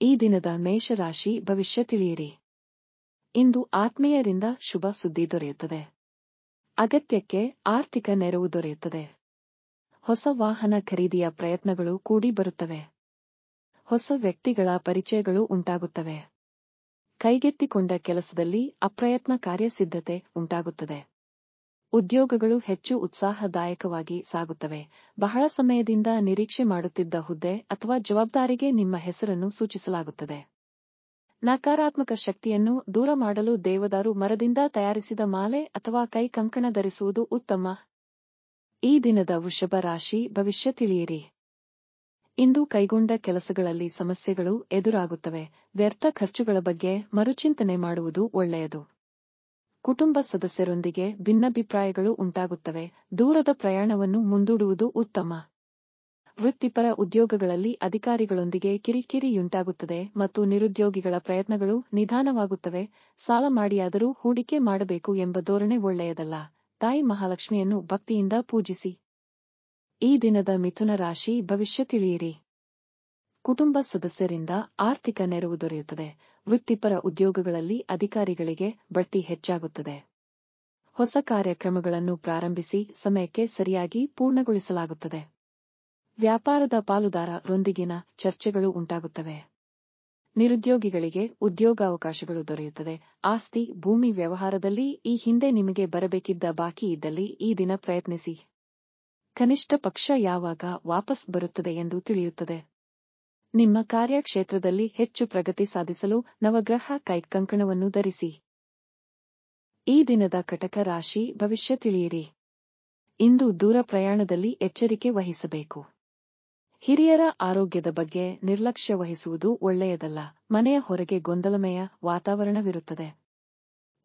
ಈ ದಿನದ ಮೇಷರಾಶಿ ಭವಿಷ್ಯ ತಿಳಿಯಿರಿ. ಇಂದು ಆತ್ಮೀಯರಿಂದ ಶುಭ ಸುದ್ದಿ ದೊರೆಯುತ್ತದೆ. ಅಗತ್ಯಕ್ಕೆ ಆರ್ಥಿಕ ನೆರವು ದೊರೆಯುತ್ತದೆ. ಹೊಸ ವಾಹನ ಖರೀದಿಯ ಪ್ರಯತ್ನಗಳು ಕೂಡಿ ಬರುತ್ತವೆ. ಹೊಸ ವ್ಯಕ್ತಿಗಳ ಪರಿಚಯಗಳು ಉಂಟಾಗುತ್ತವೆ. ಕೈಗೆತ್ತಿಕೊಂಡ ಕೆಲಸದಲ್ಲಿ ಅಪ್ರಯತ್ನ ಕಾರ್ಯಸಿದ್ಧತೆ ಉಂಟಾಗುತ್ತದೆ. ಉದ್ಯೋಗಗಳು ಹೆಚ್ಚು ಉತ್ಸಾಹದಾಯಕವಾಗಿ ಸಾಗುತ್ತವೆ. ಬಹಳ ಸಮಯದಿಂದ ನಿರೀಕ್ಷೆ ಮಾಡುತ್ತಿದ್ದ ಹುದ್ದೆ ಅಥವಾ ಜವಾಬ್ದಾರಿಗೆ ನಿಮ್ಮ ಹೆಸರನ್ನು ಸೂಚಿಸಲಾಗುತ್ತದೆ. ನಕಾರಾತ್ಮಕ ಶಕ್ತಿಯನ್ನು ದೂರ ಮಾಡಲು ದೇವದಾರು ಮರದಿಂದ ತಯಾರಿಸಿದ ಮಾಲೆ ಅಥವಾ ಕೈ ಕಂಕಣ ಧರಿಸುವುದು ಉತ್ತಮ. ಈ ದಿನದ ವೃಷಭ ರಾಶಿ ಭವಿಷ್ಯ ತಿಳಿಯಿರಿ. ಇಂದು ಕೈಗೊಂಡ ಕೆಲಸಗಳಲ್ಲಿ ಸಮಸ್ಯೆಗಳು ಎದುರಾಗುತ್ತವೆ. ವ್ಯರ್ಥ ಖರ್ಚುಗಳ ಬಗ್ಗೆ ಮರುಚಿಂತನೆ ಮಾಡುವುದು ಒಳ್ಳೆಯದು. ಕುಟುಂಬ ಸದಸ್ಯರೊಂದಿಗೆ ಭಿನ್ನಾಭಿಪ್ರಾಯಗಳು ಉಂಟಾಗುತ್ತವೆ. ದೂರದ ಪ್ರಯಾಣವನ್ನು ಮುಂದೂಡುವುದು ಉತ್ತಮ. ವೃತ್ತಿಪರ ಉದ್ಯೋಗಗಳಲ್ಲಿ ಅಧಿಕಾರಿಗಳೊಂದಿಗೆ ಕಿರಿಕಿರಿಯುಂಟಾಗುತ್ತದೆ ಮತ್ತು ನಿರುದ್ಯೋಗಿಗಳ ಪ್ರಯತ್ನಗಳು ನಿಧಾನವಾಗುತ್ತವೆ. ಸಾಲ ಮಾಡಿಯಾದರೂ ಹೂಡಿಕೆ ಮಾಡಬೇಕು ಎಂಬ ಧೋರಣೆ ಒಳ್ಳೆಯದಲ್ಲ. ತಾಯಿ ಮಹಾಲಕ್ಷ್ಮಿಯನ್ನು ಭಕ್ತಿಯಿಂದ ಪೂಜಿಸಿ. ಈ ದಿನದ ಮಿಥುನ ರಾಶಿ ಭವಿಷ್ಯ ತಿಳಿಯಿರಿ. ಕುಟುಂಬ ಸದಸ್ಯರಿಂದ ಆರ್ಥಿಕ ನೆರವು ದೊರೆಯುತ್ತದೆ. ವೃತ್ತಿಪರ ಉದ್ಯೋಗಗಳಲ್ಲಿ ಅಧಿಕಾರಿಗಳಿಗೆ ಬಡ್ತಿ ಹೆಚ್ಚಾಗುತ್ತದೆ. ಹೊಸ ಕಾರ್ಯಕ್ರಮಗಳನ್ನು ಪ್ರಾರಂಭಿಸಿ ಸಮಯಕ್ಕೆ ಸರಿಯಾಗಿ ಪೂರ್ಣಗೊಳಿಸಲಾಗುತ್ತದೆ. ವ್ಯಾಪಾರದ ಪಾಲುದಾರರೊಂದಿಗಿನ ಚರ್ಚೆಗಳು ಉಂಟಾಗುತ್ತವೆ. ನಿರುದ್ಯೋಗಿಗಳಿಗೆ ಉದ್ಯೋಗಾವಕಾಶಗಳು ದೊರೆಯುತ್ತದೆ. ಆಸ್ತಿ ಭೂಮಿ ವ್ಯವಹಾರದಲ್ಲಿ ಈ ಹಿಂದೆ ನಿಮಗೆ ಬರಬೇಕಿದ್ದ ಬಾಕಿ ಇದ್ದಲ್ಲಿ ಈ ದಿನ ಪ್ರಯತ್ನಿಸಿ. ಕನಿಷ್ಠ ಪಕ್ಷ ಯಾವಾಗ ವಾಪಸ್ ಬರುತ್ತದೆ ಎಂದು ತಿಳಿಯುತ್ತದೆ. ನಿಮ್ಮ ಕಾರ್ಯಕ್ಷೇತ್ರದಲ್ಲಿ ಹೆಚ್ಚು ಪ್ರಗತಿ ಸಾಧಿಸಲು ನವಗ್ರಹ ಕೈಕಂಕಣವನ್ನು ಧರಿಸಿ. ಈ ದಿನದ ಕಟಕ ರಾಶಿ ಭವಿಷ್ಯ ತಿಳಿಯಿರಿ. ಇಂದು ದೂರ ಪ್ರಯಾಣದಲ್ಲಿ ಎಚ್ಚರಿಕೆ ವಹಿಸಬೇಕು. ಹಿರಿಯರ ಆರೋಗ್ಯದ ಬಗ್ಗೆ ನಿರ್ಲಕ್ಷ್ಯ ವಹಿಸುವುದು ಒಳ್ಳೆಯದಲ್ಲ. ಮನೆಯ ಹೊರಗೆ ಗೊಂದಲಮಯ ವಾತಾವರಣವಿರುತ್ತದೆ.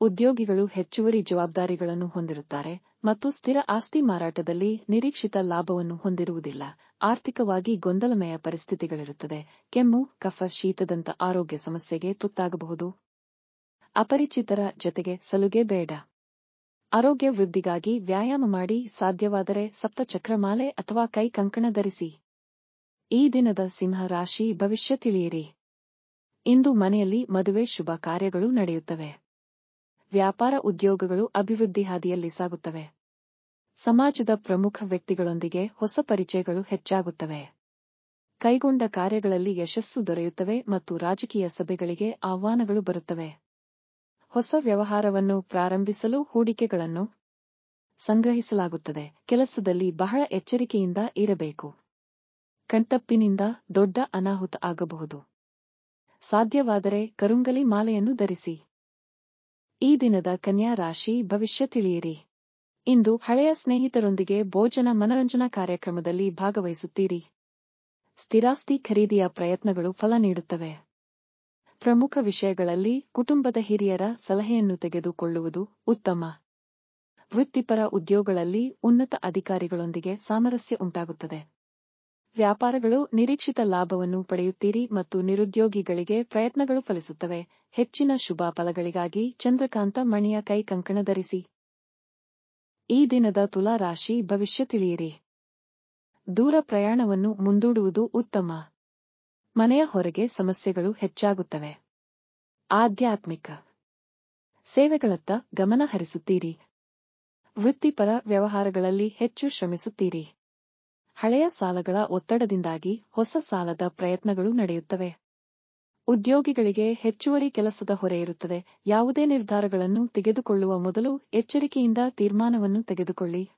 ಉದ್ಯೋಗಿಗಳು ಹೆಚ್ಚುವರಿ ಜವಾಬ್ದಾರಿಗಳನ್ನು ಹೊಂದಿರುತ್ತಾರೆ ಮತ್ತು ಸ್ಥಿರ ಆಸ್ತಿ ಮಾರಾಟದಲ್ಲಿ ನಿರೀಕ್ಷಿತ ಲಾಭವನ್ನು ಹೊಂದಿರುವುದಿಲ್ಲ. ಆರ್ಥಿಕವಾಗಿ ಗೊಂದಲಮಯ ಪರಿಸ್ಥಿತಿಗಳಿರುತ್ತದೆ. ಕೆಮ್ಮು, ಕಫ, ಶೀತದಂತ ಆರೋಗ್ಯ ಸಮಸ್ಯೆಗೆ ತುತ್ತಾಗಬಹುದು. ಅಪರಿಚಿತರ ಜತೆಗೆ ಸಲುಗೆ ಬೇಡ. ಆರೋಗ್ಯ ವೃದ್ಧಿಗಾಗಿ ವ್ಯಾಯಾಮ ಮಾಡಿ. ಸಾಧ್ಯವಾದರೆ ಸಪ್ತಚಕ್ರಮಾಲೆ ಅಥವಾ ಕೈ ಕಂಕಣ ಧರಿಸಿ. ಈ ದಿನದ ಸಿಂಹ ರಾಶಿ ಭವಿಷ್ಯ ತಿಳಿಯಿರಿ. ಇಂದು ಮನೆಯಲ್ಲಿ ಮದುವೆ ಶುಭ ಕಾರ್ಯಗಳು ನಡೆಯುತ್ತವೆ. ವ್ಯಾಪಾರ ಉದ್ಯೋಗಗಳು ಅಭಿವೃದ್ಧಿ ಹಾದಿಯಲ್ಲಿ ಸಾಗುತ್ತವೆ. ಸಮಾಜದ ಪ್ರಮುಖ ವ್ಯಕ್ತಿಗಳೊಂದಿಗೆ ಹೊಸ ಪರಿಚಯಗಳು ಹೆಚ್ಚಾಗುತ್ತವೆ. ಕೈಗೊಂಡ ಕಾರ್ಯಗಳಲ್ಲಿ ಯಶಸ್ಸು ದೊರೆಯುತ್ತವೆ ಮತ್ತು ರಾಜಕೀಯ ಸಭೆಗಳಿಗೆ ಆಹ್ವಾನಗಳು ಬರುತ್ತವೆ. ಹೊಸ ವ್ಯವಹಾರವನ್ನು ಪ್ರಾರಂಭಿಸಲು ಹೂಡಿಕೆಗಳನ್ನು ಸಂಗ್ರಹಿಸಲಾಗುತ್ತದೆ. ಕೆಲಸದಲ್ಲಿ ಬಹಳ ಎಚ್ಚರಿಕೆಯಿಂದ ಇರಬೇಕು. ಕಣ್ತಪ್ಪಿನಿಂದ ದೊಡ್ಡ ಅನಾಹುತ ಆಗಬಹುದು. ಸಾಧ್ಯವಾದರೆ ಕರುಂಗಲಿ ಮಾಲೆಯನ್ನು ಧರಿಸಿ. ಈ ದಿನದ ಕನ್ಯಾ ರಾಶಿ ಭವಿಷ್ಯ ತಿಳಿಯಿರಿ. ಇಂದು ಹಳೆಯ ಸ್ನೇಹಿತರೊಂದಿಗೆ ಭೋಜನ ಮನರಂಜನಾ ಕಾರ್ಯಕ್ರಮದಲ್ಲಿ ಭಾಗವಹಿಸುತ್ತೀರಿ. ಸ್ಥಿರಾಸ್ತಿ ಖರೀದಿಯ ಪ್ರಯತ್ನಗಳು ಫಲ ನೀಡುತ್ತವೆ. ಪ್ರಮುಖ ವಿಷಯಗಳಲ್ಲಿ ಕುಟುಂಬದ ಹಿರಿಯರ ಸಲಹೆಯನ್ನು ತೆಗೆದುಕೊಳ್ಳುವುದು ಉತ್ತಮ. ವೃತ್ತಿಪರ ಉದ್ಯೋಗಗಳಲ್ಲಿ ಉನ್ನತ ಅಧಿಕಾರಿಗಳೊಂದಿಗೆ ಸಾಮರಸ್ಯ ಉಂಟಾಗುತ್ತದೆ. ವ್ಯಾಪಾರಗಳು ನಿರೀಕ್ಷಿತ ಲಾಭವನ್ನು ಪಡೆಯುತ್ತೀರಿ ಮತ್ತು ನಿರುದ್ಯೋಗಿಗಳಿಗೆ ಪ್ರಯತ್ನಗಳು ಫಲಿಸುತ್ತವೆ. ಹೆಚ್ಚಿನ ಶುಭ ಫಲಗಳಿಗಾಗಿ ಚಂದ್ರಕಾಂತ ಮಣಿಯ ಕೈ ಕಂಕಣ ಧರಿಸಿ. ಈ ದಿನದ ತುಲಾ ರಾಶಿ ಭವಿಷ್ಯ ತಿಳಿಯಿರಿ. ದೂರ ಪ್ರಯಾಣವನ್ನು ಮುಂದೂಡುವುದು ಉತ್ತಮ. ಮನೆಯ ಹೊರಗೆ ಸಮಸ್ಯೆಗಳು ಹೆಚ್ಚಾಗುತ್ತವೆ. ಆಧ್ಯಾತ್ಮಿಕ ಸೇವೆಗಳತ್ತ ಗಮನ ಹರಿಸುತ್ತೀರಿ. ವೃತ್ತಿಪರ ವ್ಯವಹಾರಗಳಲ್ಲಿ ಹೆಚ್ಚು ಶ್ರಮಿಸುತ್ತೀರಿ. ಹಳೆಯ ಸಾಲಗಳ ಒತ್ತಡದಿಂದಾಗಿ ಹೊಸ ಸಾಲದ ಪ್ರಯತ್ನಗಳು ನಡೆಯುತ್ತವೆ. ಉದ್ಯೋಗಿಗಳಿಗೆ ಹೆಚ್ಚುವರಿ ಕೆಲಸದ ಹೊರೆ ಇರುತ್ತದೆ. ಯಾವುದೇ ನಿರ್ಧಾರಗಳನ್ನು ತೆಗೆದುಕೊಳ್ಳುವ ಮೊದಲು ಎಚ್ಚರಿಕೆಯಿಂದ ತೀರ್ಮಾನವನ್ನು ತೆಗೆದುಕೊಳ್ಳಿ.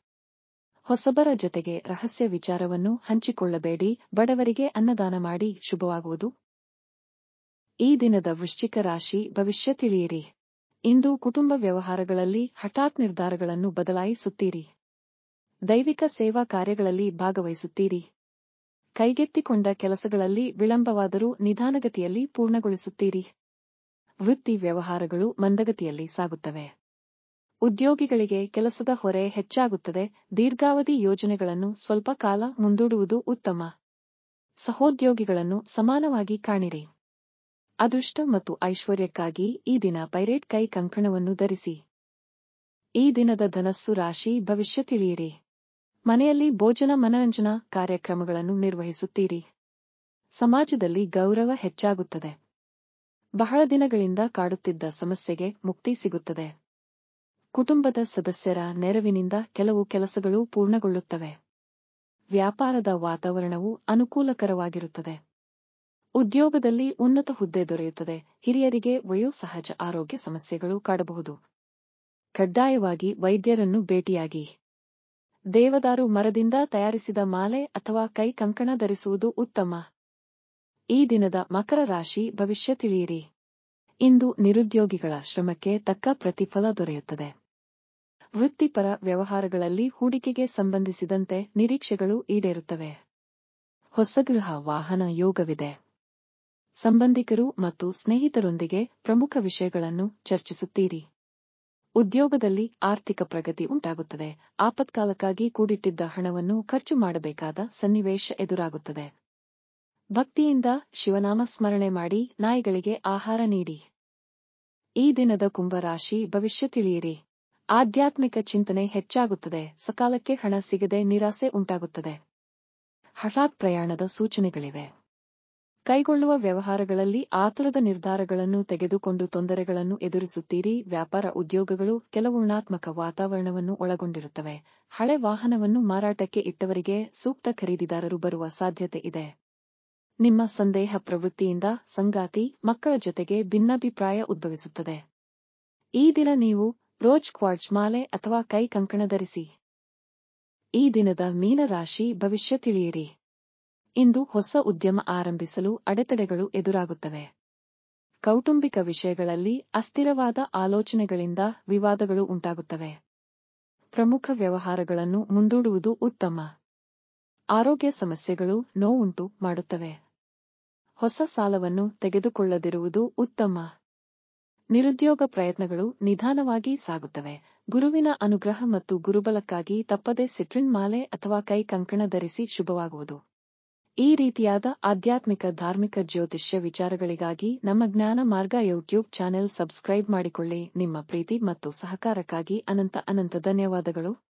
ಹೊಸಬರ ಜತೆಗೆ ರಹಸ್ಯ ವಿಚಾರವನ್ನು ಹಂಚಿಕೊಳ್ಳಬೇಡಿ. ಬಡವರಿಗೆ ಅನ್ನದಾನ ಮಾಡಿ. ಶುಭವಾಗುವುದು. ಈ ದಿನದ ವೃಶ್ಚಿಕ ರಾಶಿ ಭವಿಷ್ಯ ತಿಳಿಯಿರಿ. ಇಂದು ಕುಟುಂಬ ವ್ಯವಹಾರಗಳಲ್ಲಿ ಹಠಾತ್ ನಿರ್ಧಾರಗಳನ್ನು ಬದಲಾಯಿಸುತ್ತೀರಿ. ದೈವಿಕ ಸೇವಾ ಕಾರ್ಯಗಳಲ್ಲಿ ಭಾಗವಹಿಸುತ್ತೀರಿ. ಕೈಗೆತ್ತಿಕೊಂಡ ಕೆಲಸಗಳಲ್ಲಿ ವಿಳಂಬವಾದರೂ ನಿಧಾನಗತಿಯಲ್ಲಿ ಪೂರ್ಣಗೊಳಿಸುತ್ತೀರಿ. ವೃತ್ತಿ ವ್ಯವಹಾರಗಳು ಮಂದಗತಿಯಲ್ಲಿ ಸಾಗುತ್ತವೆ. ಉದ್ಯೋಗಿಗಳಿಗೆ ಕೆಲಸದ ಹೊರೆ ಹೆಚ್ಚಾಗುತ್ತದೆ. ದೀರ್ಘಾವಧಿ ಯೋಜನೆಗಳನ್ನು ಸ್ವಲ್ಪ ಕಾಲ ಮುಂದೂಡುವುದು ಉತ್ತಮ. ಸಹೋದ್ಯೋಗಿಗಳನ್ನು ಸಮಾನವಾಗಿ ಕಾಣಿರಿ. ಅದೃಷ್ಟ ಮತ್ತು ಐಶ್ವರ್ಯಕ್ಕಾಗಿ ಈ ದಿನ ಪೈರೇಟ್ ಕೈ ಕಂಕಣವನ್ನು ಧರಿಸಿ. ಈ ದಿನದ ಧನಸ್ಸು ರಾಶಿ ಭವಿಷ್ಯ ತಿಳಿಯಿರಿ. ಮನೆಯಲ್ಲಿ ಭೋಜನ ಮನರಂಜನಾ ಕಾರ್ಯಕ್ರಮಗಳನ್ನು ನಿರ್ವಹಿಸುತ್ತೀರಿ. ಸಮಾಜದಲ್ಲಿ ಗೌರವ ಹೆಚ್ಚಾಗುತ್ತದೆ. ಬಹಳ ದಿನಗಳಿಂದ ಕಾಡುತ್ತಿದ್ದ ಸಮಸ್ಯೆಗೆ ಮುಕ್ತಿ ಸಿಗುತ್ತದೆ. ಕುಟುಂಬದ ಸದಸ್ಯರ ನೆರವಿನಿಂದ ಕೆಲವು ಕೆಲಸಗಳು ಪೂರ್ಣಗೊಳ್ಳುತ್ತವೆ. ವ್ಯಾಪಾರದ ವಾತಾವರಣವು ಅನುಕೂಲಕರವಾಗಿರುತ್ತದೆ. ಉದ್ಯೋಗದಲ್ಲಿ ಉನ್ನತ ಹುದ್ದೆ ದೊರೆಯುತ್ತದೆ. ಹಿರಿಯರಿಗೆ ವಯೋಸಹಜ ಆರೋಗ್ಯ ಸಮಸ್ಯೆಗಳು ಕಾಡಬಹುದು. ಕಡ್ಡಾಯವಾಗಿ ವೈದ್ಯರನ್ನು ಭೇಟಿಯಾಗಿ. ದೇವದಾರು ಮರದಿಂದ ತಯಾರಿಸಿದ ಮಾಲೆ ಅಥವಾ ಕೈ ಕಂಕಣ ಧರಿಸುವುದು ಉತ್ತಮ. ಈ ದಿನದ ಮಕರ ರಾಶಿ ಭವಿಷ್ಯ ತಿಳಿಯಿರಿ. ಇಂದು ನಿರುದ್ಯೋಗಿಗಳ ಶ್ರಮಕ್ಕೆ ತಕ್ಕ ಪ್ರತಿಫಲ ದೊರೆಯುತ್ತದೆ. ವೃತ್ತಿಪರ ವ್ಯವಹಾರಗಳಲ್ಲಿ ಹೂಡಿಕೆಗೆ ಸಂಬಂಧಿಸಿದಂತೆ ನಿರೀಕ್ಷೆಗಳು ಈಡೇರುತ್ತವೆ. ಹೊಸ ಗೃಹ ವಾಹನ ಯೋಗವಿದೆ. ಸಂಬಂಧಿಕರು ಮತ್ತು ಸ್ನೇಹಿತರೊಂದಿಗೆ ಪ್ರಮುಖ ವಿಷಯಗಳನ್ನು ಚರ್ಚಿಸುತ್ತೀರಿ. ಉದ್ಯೋಗದಲ್ಲಿ ಆರ್ಥಿಕ ಪ್ರಗತಿ ಉಂಟಾಗುತ್ತದೆ. ಆಪತ್ಕಾಲಕ್ಕಾಗಿ ಕೂಡಿಟ್ಟಿದ್ದ ಹಣವನ್ನು ಖರ್ಚು ಮಾಡಬೇಕಾದ ಸನ್ನಿವೇಶ ಎದುರಾಗುತ್ತದೆ. ಭಕ್ತಿಯಿಂದ ಶಿವನಾಮ ಸ್ಮರಣೆ ಮಾಡಿ ನಾಯಿಗಳಿಗೆ ಆಹಾರ ನೀಡಿ. ಈ ದಿನದ ಕುಂಭರಾಶಿ ಭವಿಷ್ಯ ತಿಳಿಯಿರಿ. ಆಧ್ಯಾತ್ಮಿಕ ಚಿಂತನೆ ಹೆಚ್ಚಾಗುತ್ತದೆ. ಸಕಾಲಕ್ಕೆ ಹಣ ಸಿಗದೆ ನಿರಾಸೆ ಉಂಟಾಗುತ್ತದೆ. ಹಠಾತ್ ಪ್ರಯಾಣದ ಸೂಚನೆಗಳಿವೆ. ಕೈಗೊಳ್ಳುವ ವ್ಯವಹಾರಗಳಲ್ಲಿ ಆತುರದ ನಿರ್ಧಾರಗಳನ್ನು ತೆಗೆದುಕೊಂಡು ತೊಂದರೆಗಳನ್ನು ಎದುರಿಸುತ್ತೀರಿ. ವ್ಯಾಪಾರ ಉದ್ಯೋಗಗಳು ಕೆಲವು ಋಣಾತ್ಮಕ ವಾತಾವರಣವನ್ನು ಒಳಗೊಂಡಿರುತ್ತವೆ. ಹಳೆ ವಾಹನವನ್ನು ಮಾರಾಟಕ್ಕೆ ಇಟ್ಟವರಿಗೆ ಸೂಕ್ತ ಖರೀದಿದಾರರು ಬರುವ ಸಾಧ್ಯತೆ ಇದೆ. ನಿಮ್ಮ ಸಂದೇಹ ಪ್ರವೃತ್ತಿಯಿಂದ ಸಂಗಾತಿ, ಮಕ್ಕಳ ಜೊತೆಗೆ ಭಿನ್ನಾಭಿಪ್ರಾಯ ಉದ್ಭವಿಸುತ್ತದೆ. ಈ ದಿನ ನೀವು ರೋಜ್ ಕ್ವಾರ್ಟ್ಜ್ ಮಾಲೆ ಅಥವಾ ಕೈ ಕಂಕಣ ಧರಿಸಿ. ಈ ದಿನದ ಮೀನರಾಶಿ ಭವಿಷ್ಯ ತಿಳಿಯಿರಿ. ಇಂದು ಹೊಸ ಉದ್ಯಮ ಆರಂಭಿಸಲು ಅಡೆತಡೆಗಳು ಎದುರಾಗುತ್ತವೆ. ಕೌಟುಂಬಿಕ ವಿಷಯಗಳಲ್ಲಿ ಅಸ್ಥಿರವಾದ ಆಲೋಚನೆಗಳಿಂದ ವಿವಾದಗಳು ಉಂಟಾಗುತ್ತವೆ. ಪ್ರಮುಖ ವ್ಯವಹಾರಗಳನ್ನು ಮುಂದೂಡುವುದು ಉತ್ತಮ. ಆರೋಗ್ಯ ಸಮಸ್ಯೆಗಳು ನೋವುಂಟು ಮಾಡುತ್ತವೆ. ಹೊಸ ಸಾಲವನ್ನು ತೆಗೆದುಕೊಳ್ಳದಿರುವುದು ಉತ್ತಮ. ನಿರುದ್ಯೋಗ ಪ್ರಯತ್ನಗಳು ನಿಧಾನವಾಗಿ ಸಾಗುತ್ತವೆ. ಗುರುವಿನ ಅನುಗ್ರಹ ಮತ್ತು ಗುರುಬಲಕ್ಕಾಗಿ ತಪ್ಪದೆ ಸಿಟ್ರಿನ್ ಮಾಲೆ ಅಥವಾ ಕೈ ಕಂಕಣ ಧರಿಸಿ ಶುಭವಾಗುವುದು. ಈ ರೀತಿಯಾದ ಆಧ್ಯಾತ್ಮಿಕ ಧಾರ್ಮಿಕ ಜ್ಯೋತಿಷ್ಯ ವಿಚಾರಗಳಿಗಾಗಿ ನಮ್ಮ ಜ್ಞಾನ ಮಾರ್ಗ ಯೂಟ್ಯೂಬ್ ಚಾನೆಲ್ ಸಬ್ಸ್ಕ್ರೈಬ್ ಮಾಡಿಕೊಳ್ಳಿ. ನಿಮ್ಮ ಪ್ರೀತಿ ಮತ್ತು ಸಹಕಾರಕ್ಕಾಗಿ ಅನಂತ ಧನ್ಯವಾದಗಳು.